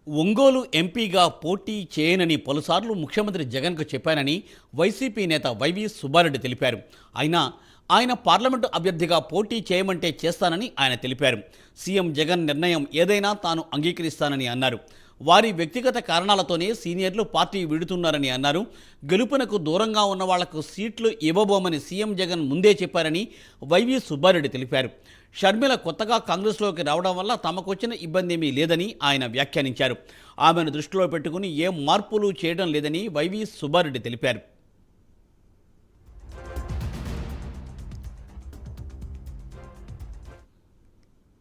ఒంగోలు ఎంపీగా పోటీ చేయనని పలుసార్లు ముఖ్యమంత్రి జగన్కు చెప్పానని వైసీపీ నేత వైవి సుబ్బారెడ్డి తెలిపారు. అయినా ఆయన పార్లమెంటు అభ్యర్థిగా పోటీ చేయమంటే చేస్తానని ఆయన తెలిపారు. సీఎం జగన్ నిర్ణయం ఏదైనా తాను అంగీకరిస్తానని అన్నారు. వారి వ్యక్తిగత కారణాలతోనే సీనియర్లు పార్టీ విడుతున్నారని అన్నారు. గెలుపునకు దూరంగా ఉన్న వాళ్లకు సీట్లు ఇవ్వబోమని సీఎం జగన్ ముందే చెప్పారని వైవి సుబ్బారెడ్డి తెలిపారు. షర్మిల కొత్తగా కాంగ్రెస్లోకి రావడం వల్ల తమకొచ్చిన ఇబ్బంది ఏమీ లేదని ఆయన వ్యాఖ్యానించారు. ఆమెను దృష్టిలో పెట్టుకుని ఏ మార్పులు చేయడం లేదని వైవి సుబ్బారెడ్డి తెలిపారు.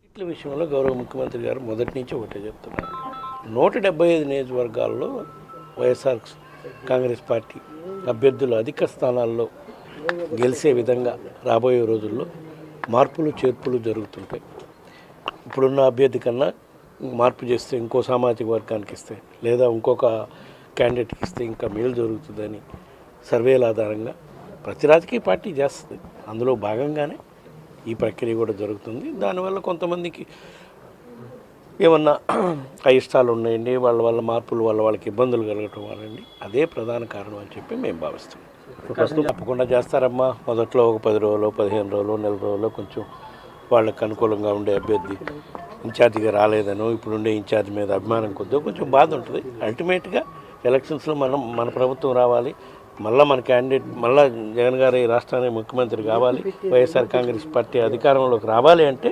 సీట్ల విషయంలో గౌరవ ముఖ్యమంత్రి గారు మొదటి నుంచి ఒకటే చెప్తున్నారు. 175 నియోజకవర్గాల్లో వైఎస్ఆర్ కాంగ్రెస్ పార్టీ అభ్యర్థులు అధిక స్థానాల్లో గెలిచే విధంగా రాబోయే రోజుల్లో మార్పులు చేర్పులు జరుగుతుంటాయి. ఇప్పుడున్న అభ్యర్థి కన్నా మార్పు చేస్తే ఇంకో సామాజిక వర్గానికి ఇస్తే లేదా ఇంకొక క్యాండిడేట్కి ఇస్తే ఇంకా మేలు జరుగుతుందని సర్వేల ఆధారంగా ప్రతి రాజకీయ పార్టీ చేస్తుంది. అందులో భాగంగానే ఈ ప్రక్రియ కూడా జరుగుతుంది. దానివల్ల కొంతమందికి ఏమన్నా అయిష్టాలు ఉన్నాయండి, వాళ్ళ మార్పుల వల్ల వాళ్ళకి ఇబ్బందులు కలగటం వల్లండి, అదే ప్రధాన కారణం అని చెప్పి మేము భావిస్తున్నాం. తప్పకుండా చేస్తారమ్మా. మొదట్లో ఒక 10 రోజులు 15 రోజులు నెల రోజులు కొంచెం వాళ్ళకి అనుకూలంగా ఉండే అభ్యర్థి ఇన్ఛార్జిగా రాలేదనో ఇప్పుడుండే ఇన్ఛార్జ్ మీద అభిమానం కొద్దిగా కొంచెం బాధ ఉంటుంది. అల్టిమేట్గా ఎలక్షన్స్లో మన ప్రభుత్వం రావాలి, మళ్ళీ మన క్యాండిడేట్ మళ్ళీ జగన్ గారు ఈ రాష్ట్రానికి ముఖ్యమంత్రి కావాలి, వైఎస్ఆర్ కాంగ్రెస్ పార్టీ అధికారంలోకి రావాలి అంటే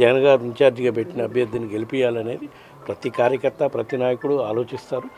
జగన్ గారు ఇన్ఛార్జిగా పెట్టిన అభ్యర్థిని గెలిపించాలనేది ప్రతి కార్యకర్త ప్రతి నాయకుడు ఆలోచిస్తారు.